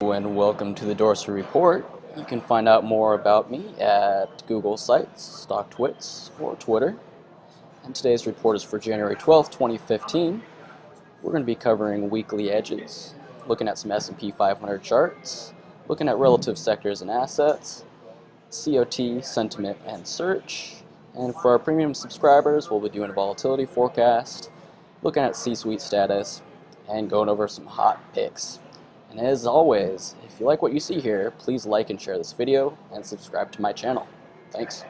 And welcome to the Dorsey Report. You can find out more about me at Google Sites, StockTwits, or Twitter. And today's report is for January 12th, 2015. We're going to be covering weekly edges, looking at some S&P 500 charts, looking at relative sectors and assets, COT, sentiment, and search. And for our premium subscribers, we'll be doing a volatility forecast, looking at C-suite status, and going over some hot picks. And as always, if you like what you see here, please like and share this video and subscribe to my channel. Thanks.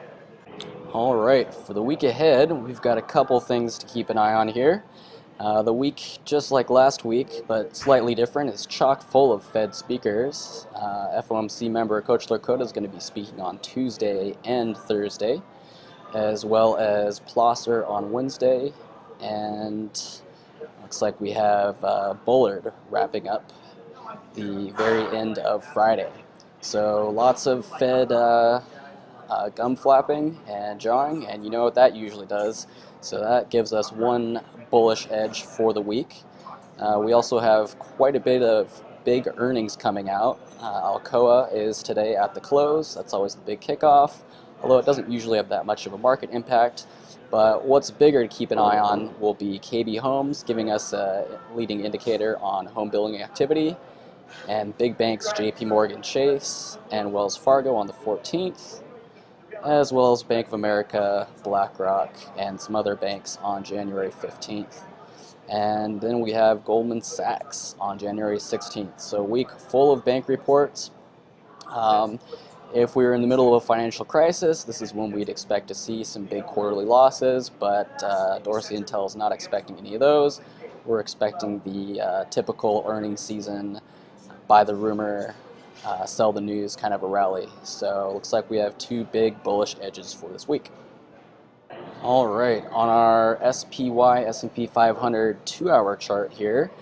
Alright, for the week ahead, we've got a couple things to keep an eye on here. The week, just like last week, but slightly different, is chock full of Fed speakers. FOMC member Coach Lakota is going to be speaking on Tuesday and Thursday, as well as Plosser on Wednesday, and looks like we have Bullard wrapping up the very end of Friday. So lots of Fed gum flapping and jawing, and you know what that usually does. So that gives us one bullish edge for the week. We also have quite a bit of big earnings coming out. Alcoa is today at the close. That's always the big kickoff, although it doesn't usually have that much of a market impact. But what's bigger to keep an eye on will be KB Homes, giving us a leading indicator on home building activity, and big banks JP Morgan Chase and Wells Fargo on the 14th, as well as Bank of America, BlackRock, and some other banks on January 15th. And then we have Goldman Sachs on January 16th. So a week full of bank reports. If we were in the middle of a financial crisis, this is when we'd expect to see some big quarterly losses, but Dorsey and Intel is not expecting any of those. We're expecting the typical earnings season, buy the rumor, sell the news kind of a rally. So it looks like we have two big bullish edges for this week. All right, on our SPY S&P 500 2-hour chart here,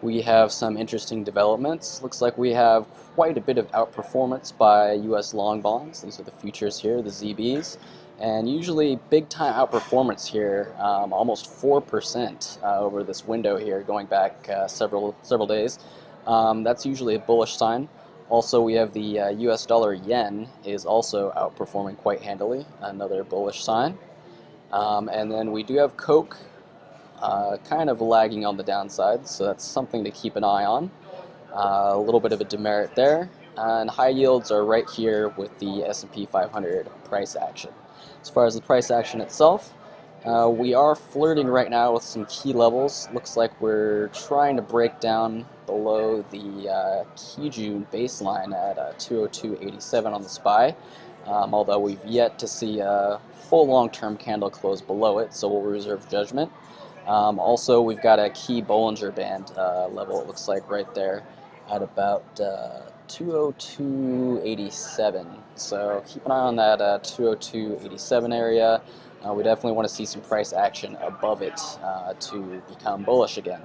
we have some interesting developments. Looks like we have quite a bit of outperformance by U.S. long bonds. These are the futures here, the ZBs. And usually big time outperformance here, almost 4% over this window here, going back several days. That's usually a bullish sign. Also, we have the US dollar yen is also outperforming quite handily, another bullish sign. And then we do have Coke kind of lagging on the downside, so that's something to keep an eye on. A little bit of a demerit there. And high yields are right here with the S&P 500 price action. As far as the price action itself, we are flirting right now with some key levels. Looks like we're trying to break down below the key June baseline at 202.87 on the SPY, although we've yet to see a full long-term candle close below it, so we'll reserve judgment. Also, we've got a key Bollinger Band level, it looks like right there at about 202.87. So keep an eye on that 202.87 area. We definitely want to see some price action above it to become bullish again.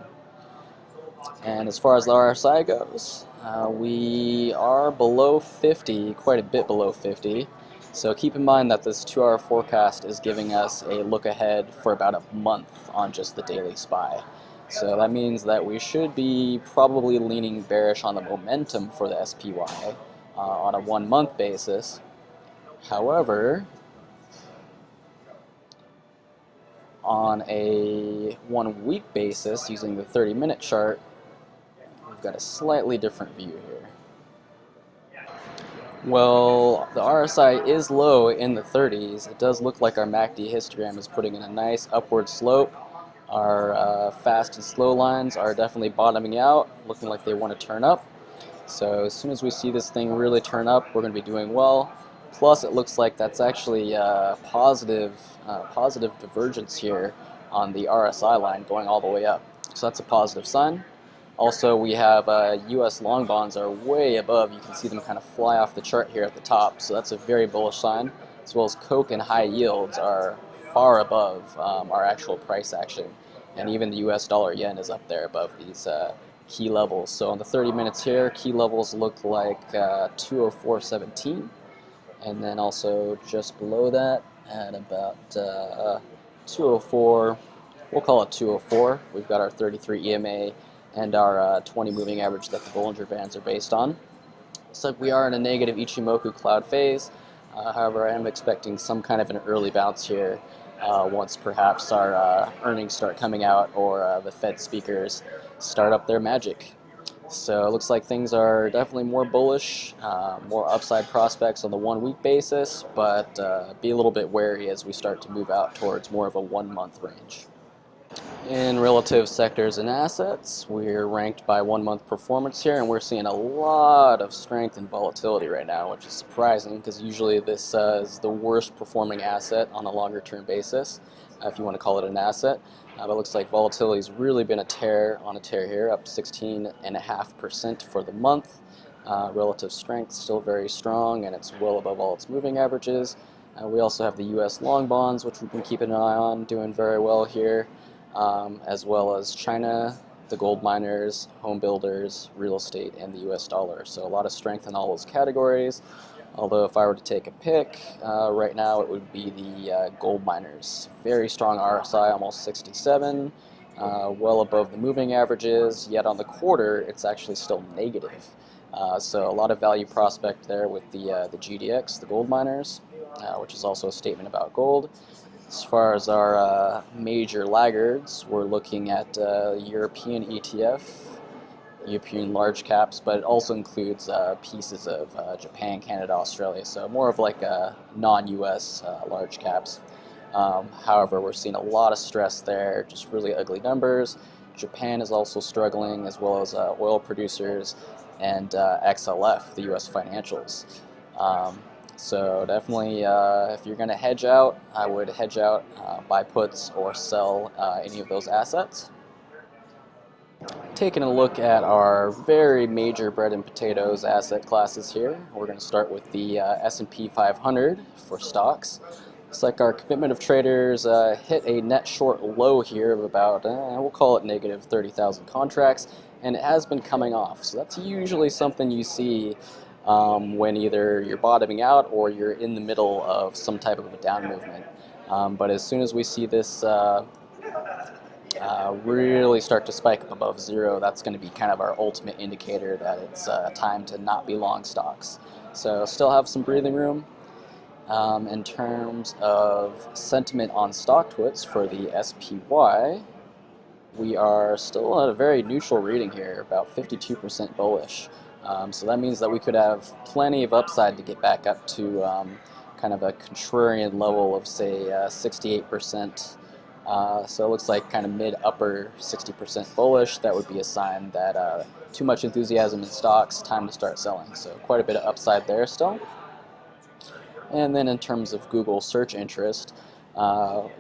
And as far as the RSI goes, we are below 50, quite a bit below 50. So keep in mind that this 2-hour forecast is giving us a look ahead for about a month on just the daily SPY. So that means that we should be probably leaning bearish on the momentum for the SPY on a 1-month basis. However, on a 1-week basis, using the 30-minute chart, we've got a slightly different view here. Well, the RSI is low in the 30s. It does look like our MACD histogram is putting in a nice upward slope. Our fast and slow lines are definitely bottoming out, looking like they want to turn up. So as soon as we see this thing really turn up, we're going to be doing well. Plus, it looks like that's actually positive divergence here on the RSI line going all the way up. So that's a positive sign. Also, we have U.S. long bonds are way above. You can see them kind of fly off the chart here at the top. So that's a very bullish sign, as well as Coke and high yields are far above our actual price action. And even the U.S. dollar yen is up there above these key levels. So on the 30 minutes here, key levels look like 204.17. And then also just below that at about 204, we'll call it 204. We've got our 33 EMA and our 20 moving average that the Bollinger Bands are based on. Looks like we are in a negative Ichimoku cloud phase. However, I am expecting some kind of an early bounce here once perhaps our earnings start coming out or the Fed speakers start up their magic. So it looks like things are definitely more bullish, more upside prospects on the 1 week basis, but be a little bit wary as we start to move out towards more of a 1 month range. In relative sectors and assets, we're ranked by 1 month performance here, and we're seeing a lot of strength and volatility right now, which is surprising because usually this is the worst performing asset on a longer term basis, if you want to call it an asset. But it looks like volatility has really been a tear here, up 16.5% for the month. Relative strength still very strong, and it's well above all its moving averages. We also have the U.S. long bonds, which we've been keeping an eye on, doing very well here. As well as China, the gold miners, home builders, real estate, and the US dollar. So a lot of strength in all those categories. Although if I were to take a pick, right now it would be the gold miners. Very strong RSI, almost 67, well above the moving averages, yet on the quarter it's actually still negative. So a lot of value prospect there with the GDX, the gold miners, which is also a statement about gold. As far as our major laggards, we're looking at European ETF, European large caps, but it also includes pieces of Japan, Canada, Australia, so more of like non-US large caps. However, we're seeing a lot of stress there, just really ugly numbers. Japan is also struggling, as well as oil producers and XLF, the US financials. So definitely, if you're going to hedge out, I would hedge out, buy puts, or sell any of those assets. Taking a look at our very major bread and potatoes asset classes here, we're going to start with the S&P 500 for stocks. Looks like our commitment of traders hit a net short low here of about, we'll call it negative 30,000 contracts, and it has been coming off. So that's usually something you see when either you're bottoming out or you're in the middle of some type of a down movement. But as soon as we see this really start to spike up above zero, that's going to be kind of our ultimate indicator that it's time to not be long stocks. So still have some breathing room. In terms of sentiment on StockTwits for the SPY, we are still at a very neutral reading here, about 52% bullish. So that means that we could have plenty of upside to get back up to kind of a contrarian level of, say, 68%. So it looks like kind of mid-upper 60% bullish. That would be a sign that too much enthusiasm in stocks, time to start selling. So quite a bit of upside there still. And then in terms of Google search interest,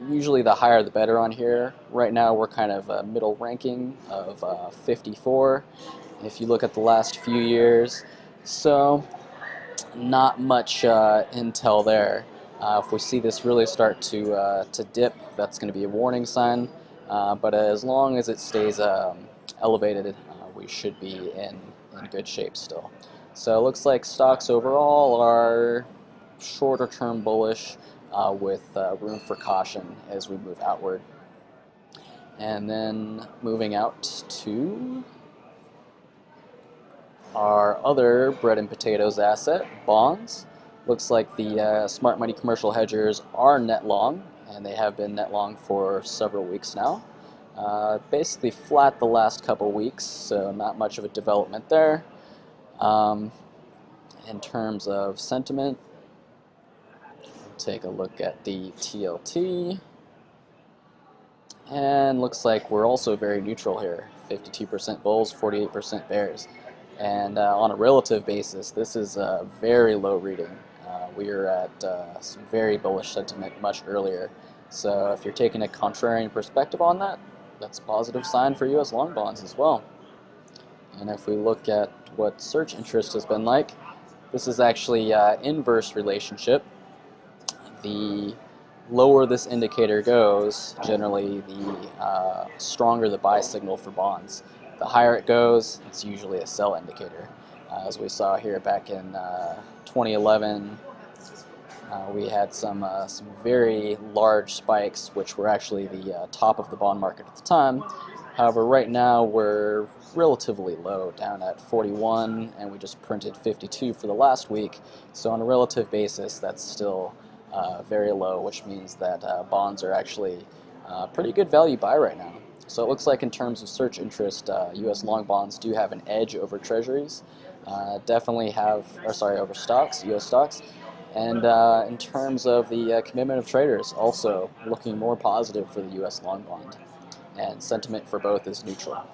usually the higher the better on here. Right now we're kind of a middle ranking of 54 if you look at the last few years. So not much intel there. If we see this really start to dip, that's going to be a warning sign. But as long as it stays elevated, we should be in good shape still. So it looks like stocks overall are shorter term bullish with room for caution as we move outward. And then moving out to our other bread and potatoes asset, bonds. Looks like the smart money commercial hedgers are net long, and they have been net long for several weeks now. Basically flat the last couple weeks, so not much of a development there. In terms of sentiment, take a look at the TLT, and looks like we're also very neutral here, 52% bulls, 48% bears. And on a relative basis, this is a very low reading. We are at some very bullish sentiment much earlier. So if you're taking a contrarian perspective on that, that's a positive sign for U.S. long bonds as well. And if we look at what search interest has been like, this is actually inverse relationship. The lower this indicator goes, generally the stronger the buy signal for bonds. The higher it goes, it's usually a sell indicator. As we saw here back in 2011, we had some very large spikes, which were actually the top of the bond market at the time. However, right now we're relatively low, down at 41, and we just printed 52 for the last week. So on a relative basis, that's still very low, which means that bonds are actually pretty good value buy right now. So it looks like in terms of search interest, U.S. long bonds do have an edge over treasuries. Definitely have, or sorry, over stocks, U.S. stocks. And in terms of the commitment of traders, also looking more positive for the U.S. long bond, and sentiment for both is neutral.